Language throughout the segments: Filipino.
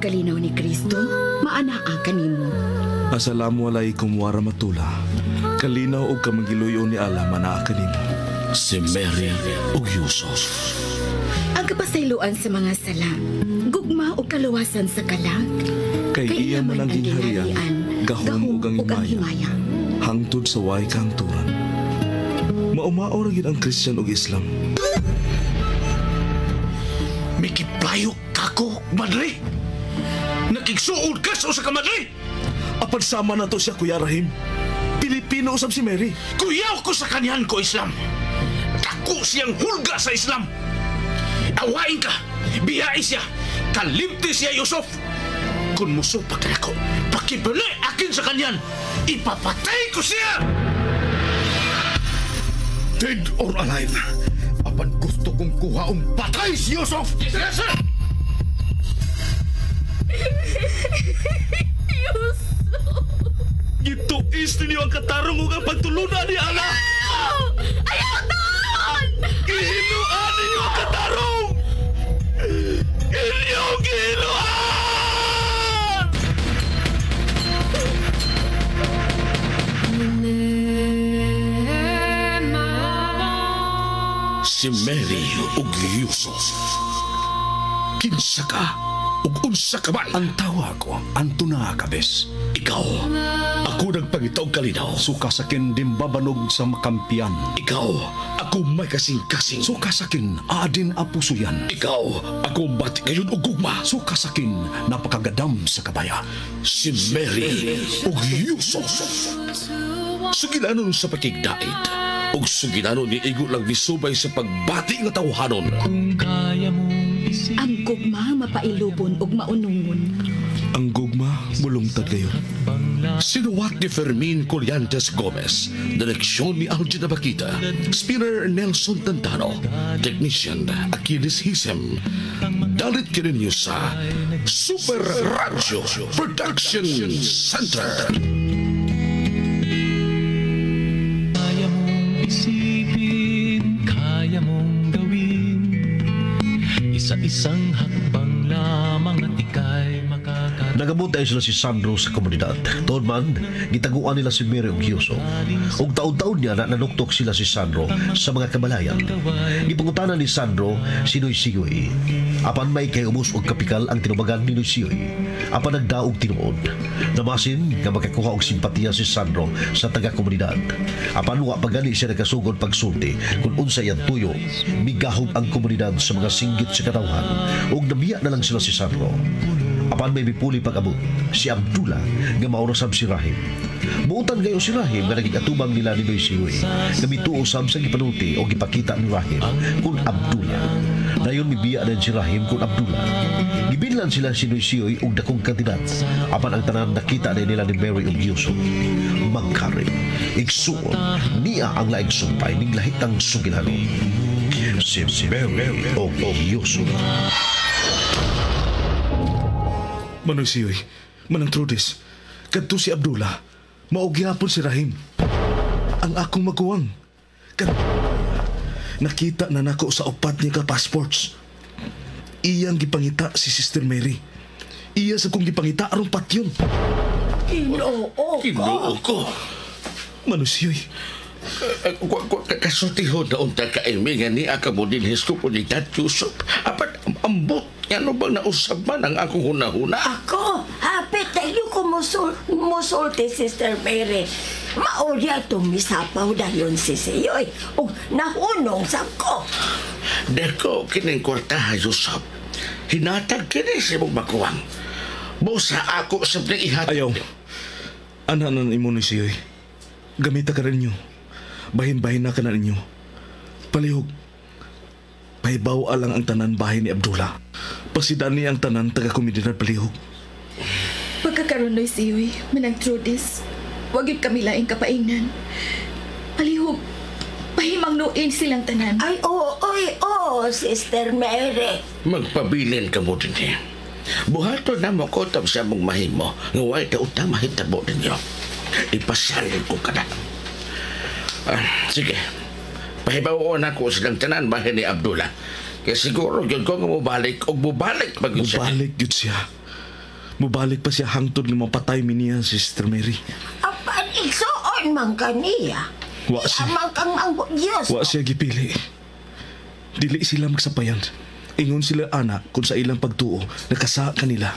kalinaw ni Kristo, maanaa kanimo. Assalamualaikum warahmatullah. Kalinaw og kamangiluyo ni Allah manaa kanimo. Si Mary ug Yusuf. Ang kapasayloan sa mga sala, gugma o kaluwasan sa kalag, Kay iya man ang gingharian, gahom ug ang himaya, hangtod sa way kahangturan. Maumao ra gid ang Christian ug Islam. Mikiplayo kako, madre. Nakigsuod ka sa usa ka madre. Apan sama na to siya, Kuya Rahim. Pilipino usab si Mary. Kuyaw ko sa kanyan ko Islam. Dako siyang hulga sa Islam. Awain ka, biyai siya, kalimti siya Yusuf. Kung musupak ka ako, pakibali akin sa kanyan, ipapatay ko siya! Dead or alive, apan gusto kong kuhaong patay si Yusuf! Yes, sir! Yusuf! Gituis ninyo ang katarong ug ang pagtulunan ni Allah. Ayaw doon! Gihinuan ninyo ang katarong! Inyong gihinuan! Si Mary ug Yusuf. Kinsa ka ug unsa ka man? Ang tawa ko, Antuna Kabes. Ikaw, ako nagpangitaw kalinaw. Suka sakin dimbabanog sa makampiyan. Ikaw, ako may kasing-kasing. Suka sakin adin apuso yan. Ikaw, ako bati kayon og gugma. Suka sakin napakagadam sa kabaya. Si Mary ug Yusuf. Suginanon sa pakigdait. Ug suginanon ni igo lang misubay sa pagbati nga tawhanon. Ang gugma mapailubon ug maunungon. Ang gugma mulungtad kayo. Sinuwat ni Fermin Colliantes Gomez, direksyon ni Algina Bakita, spinner Nelson Tantano, technician Achilles Hisem. Dalit kininyo sa Super Radio Production Center. Kaya mong isipin, kaya mong gawin, isa-isang hakbang lamang at ika'y makakarating. Nagamot ay sila si Sandro sa komunidad. Toon man, gitaguan nila si Mary ug Yusuf. Ug taon-taon niya na nanuktok sila si Sandro sa mga kabalayan. Gipangutanan ni Sandro si Noy Siyoy. Apan may kay ubos og kapikal ang tinubagan ni Noy Siyoy. Apan nagdaog tinuod. Namasin nga makakuha og simpatiya si Sandro sa taga-komunidad. Apan wa pagani siya nagkasugod pagsulti kung unsa yang tuyo. Migahob ang komunidad sa mga singgit sa katawhan ug nabiya na lang sila si Sandro. Apan may bipuli pag-abot si Abdullah nga maurasab si Rahim. Buutan gayo si Rahim nga naging atubang nila ni Noy Siyoy. Gamituo sab sa gipanulti o gipakita ni Rahim kung Abdullah. Dayon mibiya din si Rahim kung Abdullah. Gibilan sila si Noy Siyoy og dakong kantidad. Apan ang tanan nakita din nila ni Mary ug Yusuf. Magkari, igsuon, niya ang laing sumpay ning lahitang sugilanon. Si Mary ug Yusuf. Manoy Siyoy, manang Trudis, kadto si Abdullah, maugyapon si Rahim. Ang akong maguwang. Nakita na nako sa upat niya ka passports. Iyang gipangita si Sister Mary. Iya sa kong gipangita arong patyon. Kinoo ko. Manoy Siyoy, Kasultiho na unta ka nga ni akabudinhis ko po ni Dad Yusuf. Apat ambot nga no bang nausap man ang akong hunahuna? Ako, hapit tayo ko musulti, Sister Mary. Maurya tumisapaw dayon si Siyoy. O nahunong sa ko. Dako kining kwarta, Yusuf. Hinatag kini si mong makuwang. Busa ako sa ihatag. ayaw. Ananan imo ni Siyoy. Gamita ka rin niyo. Bahin-bahin na ka na ninyo. Palihog. Pahibaw alang ang tanan bahay ni Abdullah. Pasidani ang tanan taga-komunidad palihog. Pagkakaroon Noy Siyoy, manang Trudis, wagid kami laing kapaingnan. Palihog, pahimang nuin silang tanan. Ay, oo, Sister Mary. Magpabilin ka mo din eh. Buhato na mo ko tab sa mong mahimo. Ngaway ka utang mahitabo ninyo. Ipasalin ko ka na. Sige. Pahibaw na ko silang tanan bahay ni Abdullah. Kaya siguro yun ko nga mubalik o mubalik pag yun siya. Mubalik yun siya. Mubalik pa siya hangtod nga mapatay mi niya si Sister Mary. Apan igsuon man kaniya. Wa siya. Amang kang ang Diyos. Wa siya gipili. Dili sila magsapayan. Ingon sila anak kung sa ilang pagtuo nakasa kanila.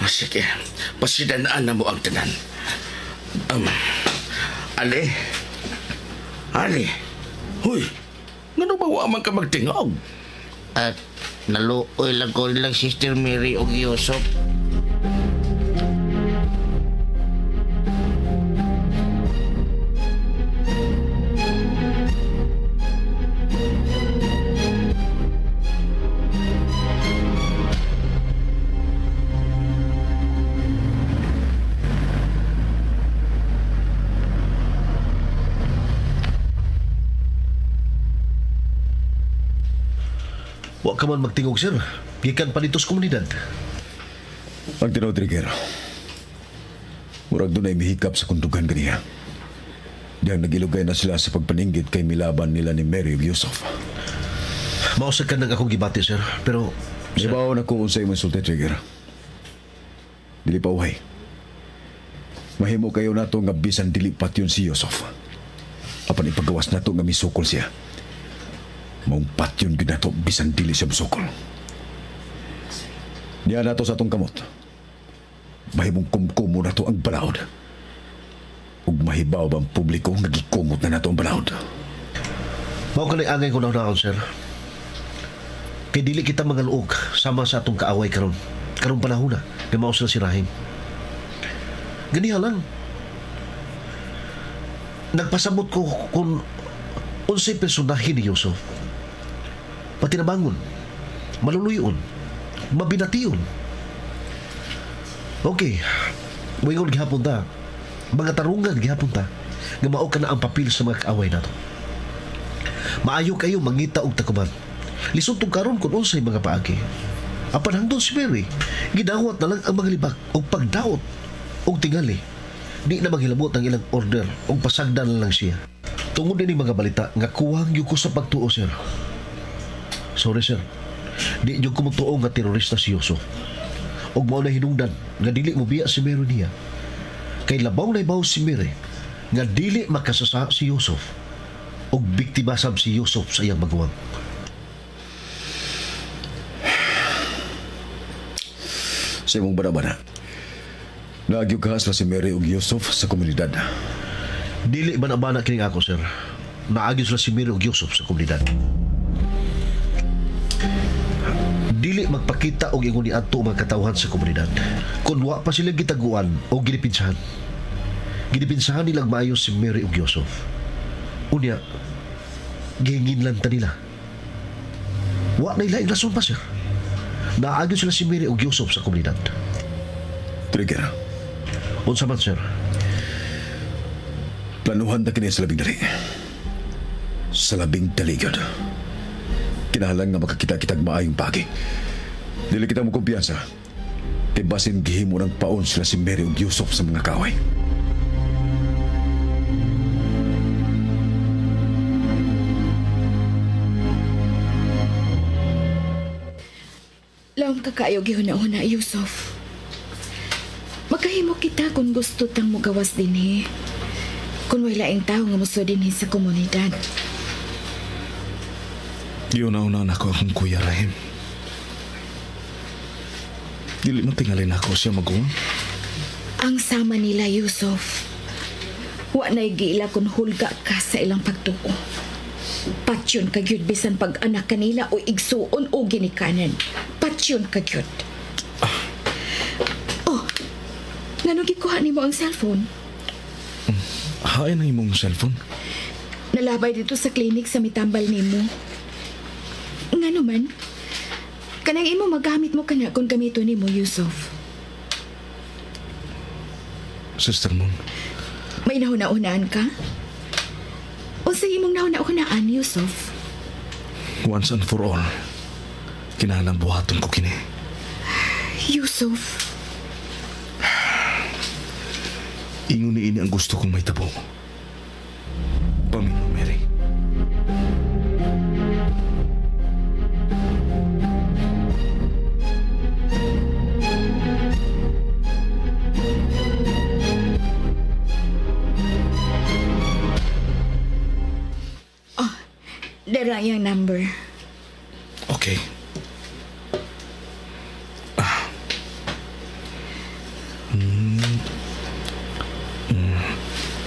Sige, pasidanaan na mo ang tanan. Ali. Ali. Huy, ngano ba wa man ka magtingog? At naluoy lang ko nilang Sister Mary o Yusuf. Wa ka man magtingog, sir. Gikan pa dito sa komunidad. Ang tinod, Trigger. Murag doon ay mihikap sa kundugan kaniya. Diyang nagilugay na sila sa pagpaninggit kay milaban nila ni Mary ug Yusuf. Mausag ka nang akong gibati, sir. Pero, sir, Ibaw na kung unsay masulti, Trigger. Dili pa uhay. Mahimo kayo nato nga bisan dili patyon si Yusuf. Apan ipagawas nato nga misukol siya. Maong patyon gid nato bisan dili siya musukol. Diya nato sa atong kamot. Mahimong kumkumo nato ang balaod. Ug mahibaw bang publiko nga gikumot na nato ang balaod. mao ka na angay ko na sir. Kay dili kita mga luog sama sa atong kaaway karon. Karong panahon na, nga mao sila sirahin. Ganiha lang. Nagpasabot ko kung unsay personahe ni Yusuf. Patinabangon, maluluyon, mabination. Okay, moingon gihapon ta. Mga tarungan gihapon ta. Nga mao ka na ang papel sa mga kaaway nato. Maayo kayo mangita og takuman. Lisod tong karon kung unsay mga paagi. Apan hangtod si Mary, gidawat na lang ang mga libak og pagdaot og tingali. Di na maghilabot ang ilang order og pasagdan na lang siya. Tungod din mga balita nga kuwang yung ko sa pagtuo, sir. Sorry, sir. Di yung kumutuo nga terorista si Yusuf. Og mao na hinungdan nga dili mo biya si Mary niya. Kay labaw na ibaw si Mary nga dili makasasa si Yusuf og biktima sab si Yusuf sa iyang maguwang. Sa imong bana-bana, nagyog kahas na si Mary ug Yusuf sa komunidad. Dili man abana kini ako, sir. Naagi sila si Mary ug Yusuf sa komunidad. Dili magpakita og ingon ni adto mga katawhan sa komunidad. Kun wa pa sila gitaguan o ginipinsahan. Ginipinsahan nilang maayo si Mary ug Yusuf. Unya, gihingin lang ta nila. Wa na ilaing rason pa, sir. Naagi sila si Mary ug Yusuf sa komunidad. Trigger, Unsa man, sir? planuhan na kini sa labing dali. Sa labing daligod. Kinahanglan nga makakita-kitag maayong pagi. Dili kita mo kumpiyansa. Kay basin gihimo ng paon sila si Mary ug Yusuf sa mga kaway. Laom ka kayo gihuna-una, Yusuf. Magkahimo kita kung gusto tang mo gawas dinhi. Kung wala ang tao nga muso dinhi sa komunidad. Giuna-una na ako akong Kuya Rahim. Dili man tingalin ako siya maguwang. Ang sama nila, Yusuf. Wa na'y giila kung hulga ka sa ilang pagtuo. Patyon ka gyud bisan pag anak kanila o igsuon o ginikanan. Patyon ka gyud. Oh, ngano gikuha nimo ang cellphone? Hain na imong cellphone. Nalabay dito sa klinik sa mitambal nimo. Ngano man? Kanang imo magamit mo kana kung gamito nimo, Yusuf. Sister Moon, May nahuna-unaan ka? O sa imong nahuna-unaan, Yusuf? once and for all, kinahanglan buhaton ko kini. Yusuf, Ingon ni ini ang gusto kong may tabo. Pamilya, Mary. lang yung number. Okay.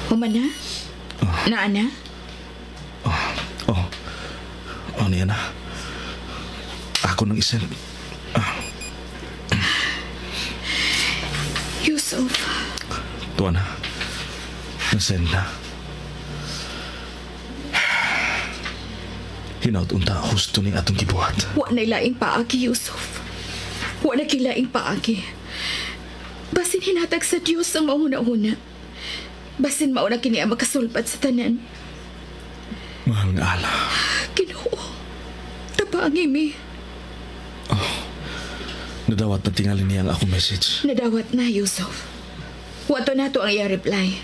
Human na? Naa na? Oh. Ano yan na? Ako nang isend. Yusuf, Tuwa na. Nasend na. Hinaut unta husto ning atong gibuhat. wa na laing paagi, Yusuf. Wa na kilaing paagi. Basin hinatag sa Diyos ang mauna-una. Basin mauna kini ang makasulpat sa tanan. Mahal nga ala. Ginoo, tabangi mi. Nadawat na tingali niya ang akong message. Nadawat na, Yusuf. Wato na to ang iya reply.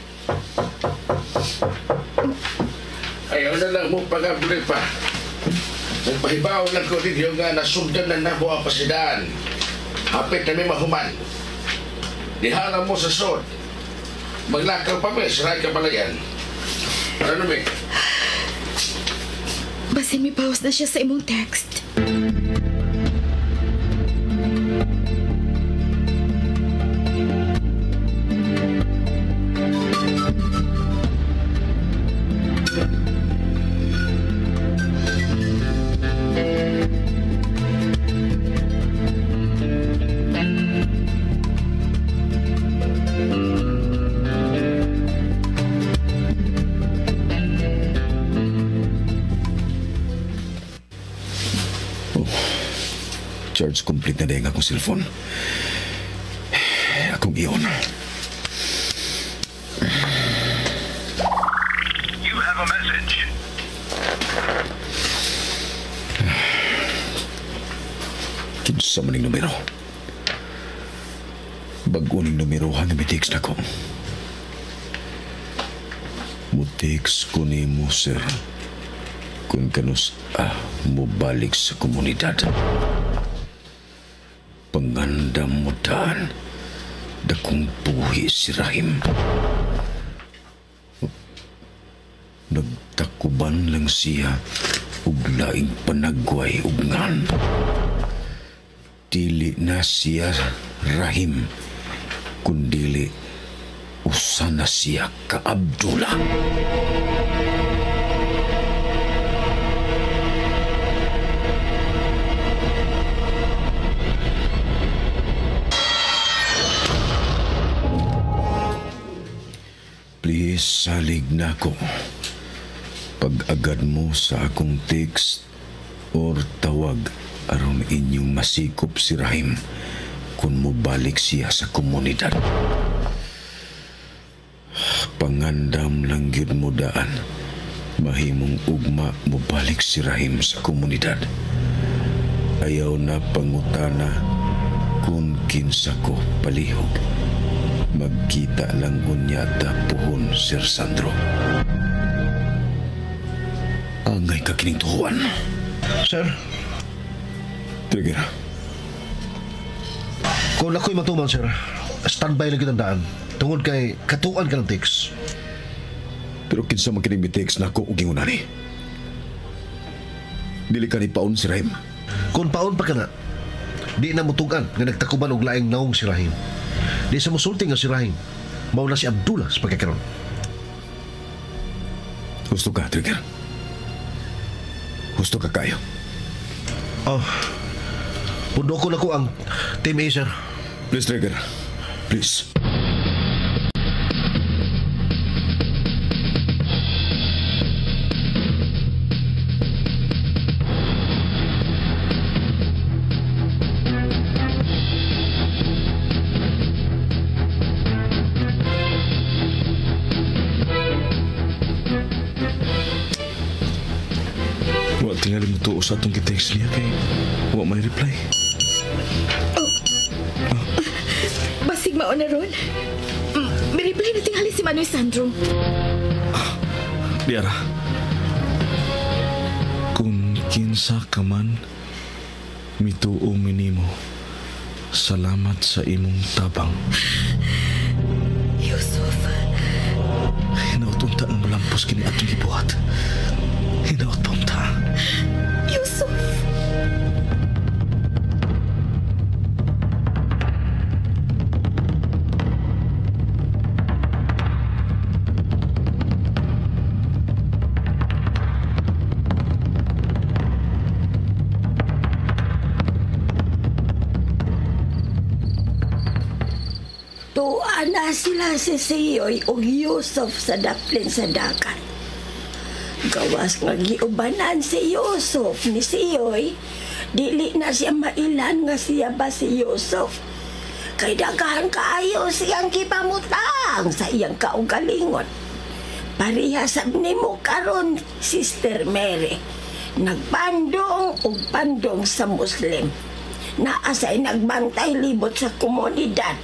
Ayaw na lang mo pag-abli pa. Nagpahibaw lang ko ninyo nga nasundan na nabo ang pasidaan. Hapit na may mahuman. Dihala mo sa sod. Maglakaw pa may saray kabalayan. Ano may? Basin mi pause na siya sa imong text. Charge complete na din akong cellphone. Akong iyon. You have a message. Kinsa man ning numero. Bago ning numero hang mitix na ko. Mutix ko ni mo, sir. Kung kanus mubalik sa komunidad. Pangandam mo daan. Dakong buhi si Rahim. Nagtakuban lang siya ug laing panagway ug ngan. Dili na siya Rahim, kundili usa na siya ka Abdullah. Please, salig na ko. Pag-agad mo sa akong text or tawag aron inyong masikop si Rahim kung mubalik siya sa komunidad. Pangandam lang yun mo daan. Mahimong ugma mubalik si Rahim sa komunidad. Ayaw na pangutana kung kinsa ko palihog. Magkita lang unyata puhon, Sir Sandro. Angay ka kining tuhuan. Sir, Trigger, kung ako'y matuman, sir, standby lang kitang daan. Tungod kay katuan ka ng text. pero kinsa man kining mitex na ako ug ingunani. Dili ka ni paon si Rahim. Kung paon pa ka na, di na mutugan nga nagtakuban og laing naong si Rahim. Di sa musulti nga si Rahim, mao na si Abdullah sa pagkakaroon. Gusto ka, Trigger? Gusto ka kayo? Oh, pundo ko na ko ang Team A, sir. Please, Trigger. Please. Tingali mo tuos atong gitext niya kay wa may reply. Basig mauna ron. May reply na tingali si Manoy Sandro. Diara. Kung kinsa ka man, mituo minimo. Salamat sa imong tabang. Yusuf. Hinautunta ang malampos kini atong gibuhat. Hinaot punta. Yusuf! Tuwa na sila si Siyoy o Yusuf sa daplin sa dagat. Gawas nga giubanan si Yusuf ni Siyoy, dili na siya mailan nga siya ba si Yusuf. Kay daghan kaayo siyang kipamutang sa iyang kaugalingon. Parihasab nimo karon, Sister Mary. Nagpandong ug pandong sa Muslim. Naasay nagbantay libot sa komunidad.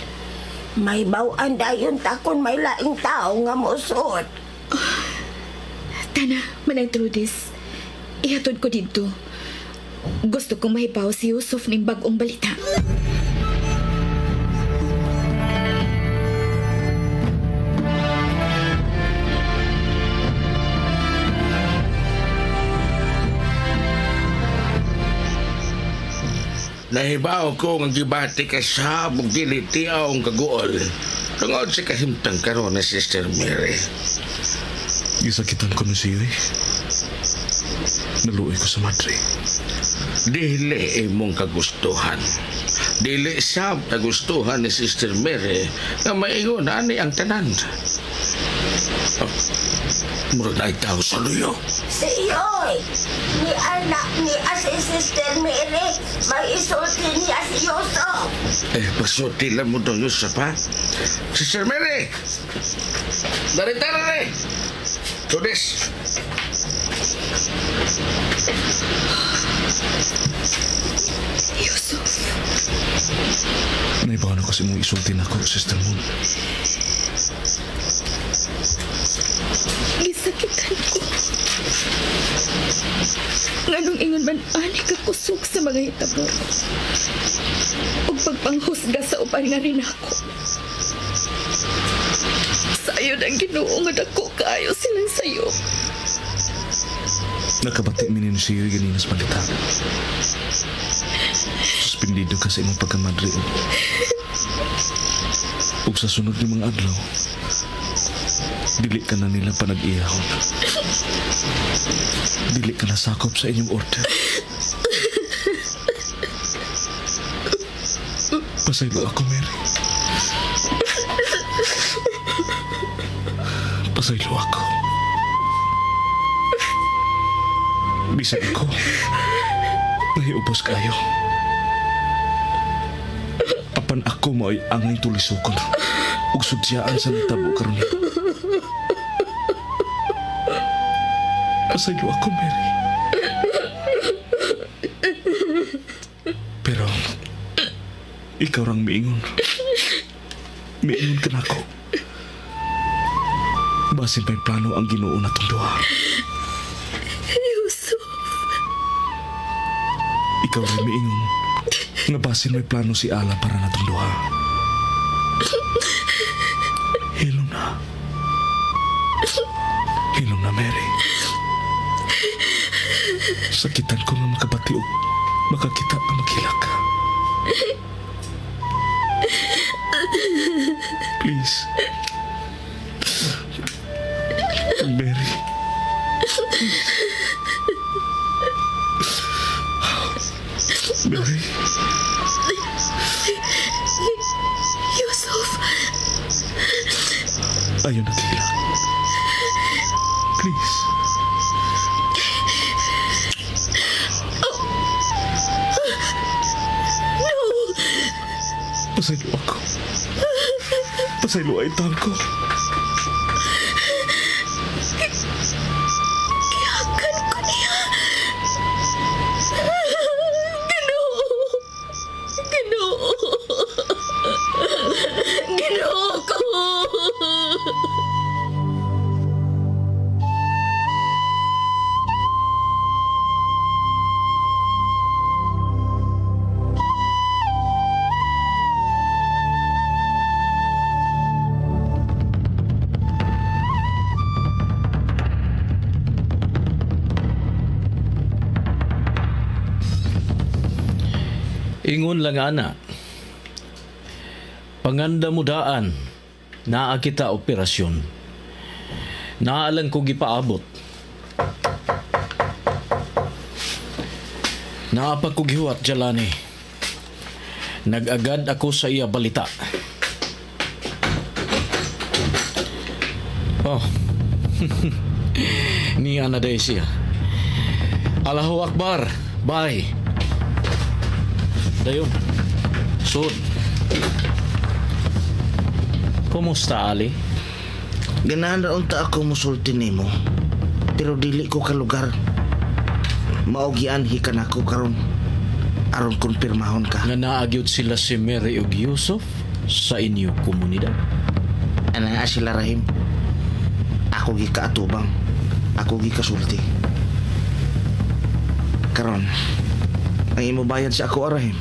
May bawaan dayon takon may laing tao nga musot. Tana, Manang Trudis. Ihatod ko dito. Gusto kong mahibaw si Yusuf ning bag-ong balita. Nahibaw ko nga gibati ka sa ug dili tiaw ang kaguol. Tungod sa kahimtang karon na Sister Mary. Gisakitan ko na siya eh. Naluoy ko sa madre. Dili imong kagustuhan. Dili sab kagustuhan ni Sister Mary nga maingon ani ang tanan. Murag na itaw sa luyo. Siyoy! Ni anak ni si Sister Mary, may isulti niya si Yusuf. Pasulti lang mo daw Yusuf, ha? Sister Mary! Darita na rin! Tulis! Yusuf! Naibaw na kasi mong isultin ako, Sister Moon. Gisakitan ko. Nganong ingon man ani kakusog sa mga hitabo. Ug pagpanghusga sa uban nga rin ako. Sayod ang Ginoo nga dako kaayo silang sayo. Nakabati minin siya yung ganina sa balita. Suspendido ka sa imong pagkamadri. Ug sa sunod ng mga adlaw, dili ka na nila panag-iyahon. Dili ka na sakop sa inyong order. Pasaylo ako, Mary. Pasaylo ako. Bisag ako. Nahiubos kayo. Apan ako mo'y angay tulisukon. Ug sudyaan sa nitabo karon nito. Pasaylo ako, Mary. Pero, ikaw rang miingon. Miingon ka na ako. Basin pa'y plano ang Ginoo na itong duha. Yusuf! Ikaw rin miingon nga basin may plano si Allah para na itong duha. Hilom na. Hilom na, Mary. Sakitan ko nga makabati o makakita na maghilak ka. Please. Mary. Mary. Yusuf! Ayaw naghilak. Please. Pasaylo ako. Pasaylo ay taon ko. Kiyakan ko niya. Ginoo! Ginoo! Ginoo ko! Ingon lang ana. Panganda mo daan, naa kita operasyon. Naalang ko gipaabot. Naapa ko gihuwat jalani. Nag-agad ako sa iya balita. Oh. Ni ana day siya. Allahu Akbar. Bye. Dayon. Sud. Kumusta, Ali? Ganahan ra unta ako musulti nimo. Pero dili ko ka lugar. Maogian hikan ako karon. Aron konfirmahon ka. Nga naagyod sila si Mary ug Yusuf sa inyo komunidad. Ana sila Rahim. Ako gi kaatubang. Ako gi kasulti. Karon, ang imo bayad sa ako, Rahim.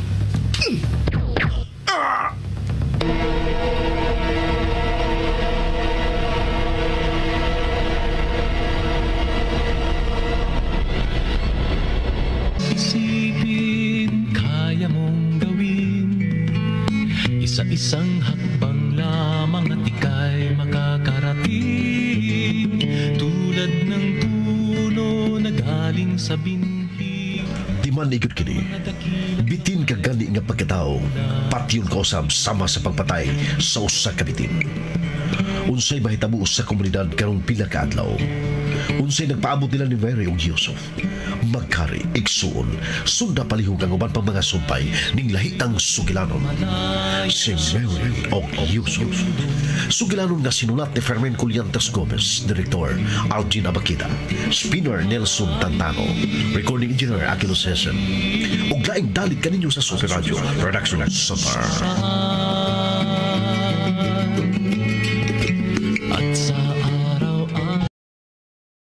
Isipin, kaya mong gawin. Isa-isang hakbang lamang at ika'y makakarating. Tulad ng puno na galing sa binti. Di man igod kini, bitin ka gani nga pagkatao, patyon ka usab sama sa pagpatay sa usa ka bitin. Unsay mahitabo sa komunidad karong pila ka adlaw. Unsay nagpaabot nila ni Mary ug Yusuf. Magkari, igsuon, sunda palihog ang uban pang mga sumpay ning lahitang sugilanon. Si Mary ug Yusuf. Sugilanon nga sinulat ni Fermin Colliantes Gomez, Direktor Algin Abakida, Spinner Nelson Tantano, Recording Engineer Aquilo Sesen. Ug laing dalit kaninyo sa Super Radio Production Center.